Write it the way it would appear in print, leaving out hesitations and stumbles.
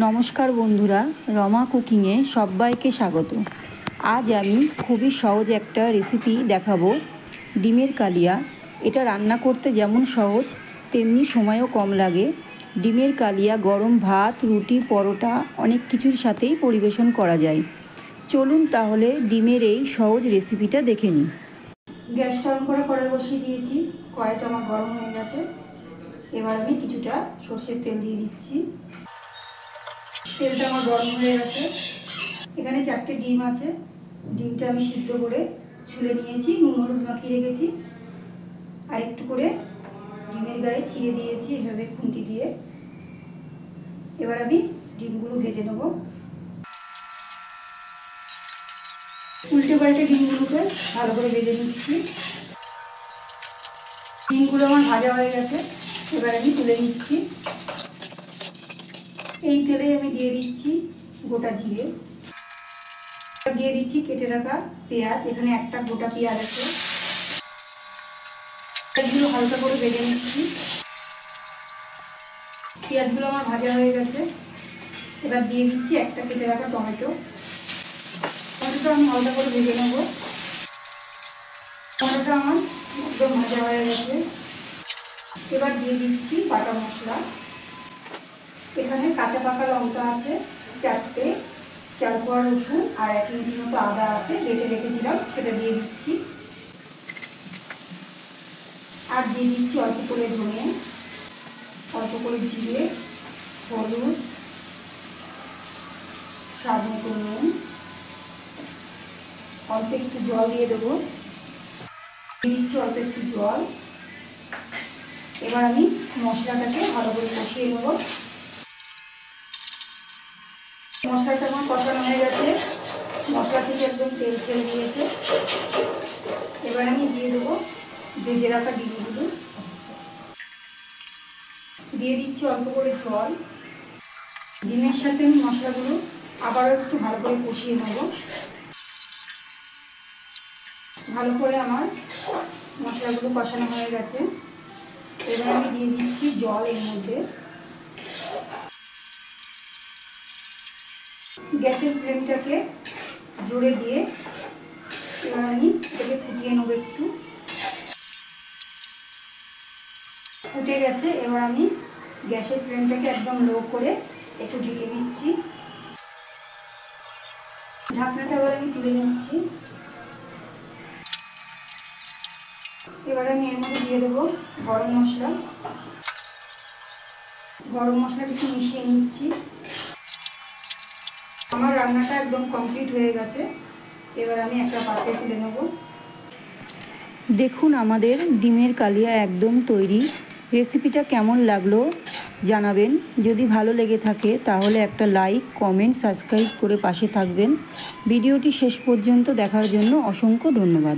নমস্কার বন্ধুরা, রমা কুকিংয়ে সবাইকে স্বাগত। আজ আমি খুবই সহজ একটা রেসিপি দেখাবো, ডিমের কালিয়া। এটা রান্না করতে যেমন সহজ তেমনি সময়ও কম লাগে। ডিমের কালিয়া গরম ভাত, রুটি, পরোটা অনেক কিছুর সাথেই পরিবেশন করা যায়। চলুন তাহলে ডিমের এই সহজ রেসিপিটা দেখে নিই। গ্যাসটা অন করে কড়াই বসিয়ে দিয়েছি। কড়াইটা আমার গরম হয়ে গেছে। এবার আমি কিছুটা সর্ষের তেল দিয়ে দিচ্ছি। তেলটা আমার গরম হয়ে গেছে। এখানে 4টে ডিম আছে। ডিমটা আমি সিদ্ধ করে ছুলে নিয়েছি, নুন হলুদ মাখিয়ে রেখেছি। আর একটু করে ডিমের গায়ে ছিঁড়ে দিয়েছি এভাবে খুন্তি দিয়ে। এবার আমি ডিমগুলো ভেজে নেব। উল্টে পাল্টে ডিমগুলোকে ভালো করে ভেজে নিচ্ছি। ডিমগুলো আমার ভাজা হয়ে গেছে। এবার আমি তুলে নিচ্ছি। এই তেলে আমি দিয়ে দিচ্ছি গোটা জিরে, দিয়ে দিচ্ছি কেটে রাখা পেঁয়াজ। এখানে একটা গোটা পেঁয়াজ আছে। পেঁয়াজগুলো হালকা করে ভেজে নিচ্ছি। পেঁয়াজগুলো আমার ভাজা হয়ে গেছে। এবার দিয়ে দিচ্ছি একটা কেটে রাখা টমেটো। টমেটোটা আমি হালকা করে ভেজে নেব। টমেটোটা আমার একদম ভাজা হয়ে গেছে। এবার দিয়ে দিচ্ছি বাটা মশলা। এখানে কাঁচা পাকা লঙ্কা আছে 4টে, 4 কোয়া রসুন আর 1 ইঞ্চি মতো আদা আছে, বেটে রেখেছিলাম, সেটা দিয়ে দিচ্ছি। আর দিয়ে দিচ্ছি অল্প করে ধনে, অল্প করে জিরে, হলুদ, স্বাদ মতো নুন, অল্প একটু জল দিয়ে দেবো। দিয়ে দিচ্ছি অল্প একটু জল। এবার আমি মশলাটাকে ভালো করে কষিয়ে নেব। মশলাটা আমার কষানো হয়ে গেছে। মশলা থেকে একদম তেল ছেড়ে দিয়েছে। এবার আমি দিয়ে দেবো ভেজে রাখা ডিমগুলো। দিয়ে দিচ্ছি অল্প করে জল। ডিমের সাথে আমি মশলাগুলো আবারও একটু ভালো করে কষিয়ে নেব। ভালো করে আমার মশলাগুলো কষানো হয়ে গেছে। এবার আমি দিয়ে দিচ্ছি জল এর মধ্যে। গ্যাসের ফ্লেমটাকে জোরে দিয়ে এবার আমি এটাকে ফুটিয়ে নেবো একটু। ফুটে গেছে। এবার আমি গ্যাসের ফ্লেমটাকে একদম লো করে একটু ঢেকে দিচ্ছি। ঢাকনাটা এবার আমি তুলে নিচ্ছি। এবার আমি এর মধ্যে দিয়ে দেবো গরম মশলা। গরম মশলা কিছু মিশিয়ে নিচ্ছি। আমার রান্নাটা একদম কমপ্লিট হয়ে গেছে। এবার আমি একটা পাত্রে তুলে নেব। দেখুন আমাদের ডিমের কালিয়া একদম তৈরি। রেসিপিটা কেমন লাগলো জানাবেন। যদি ভালো লেগে থাকে তাহলে একটা লাইক, কমেন্ট, সাবস্ক্রাইব করে পাশে থাকবেন। ভিডিওটি শেষ পর্যন্ত দেখার জন্য অসংখ্য ধন্যবাদ।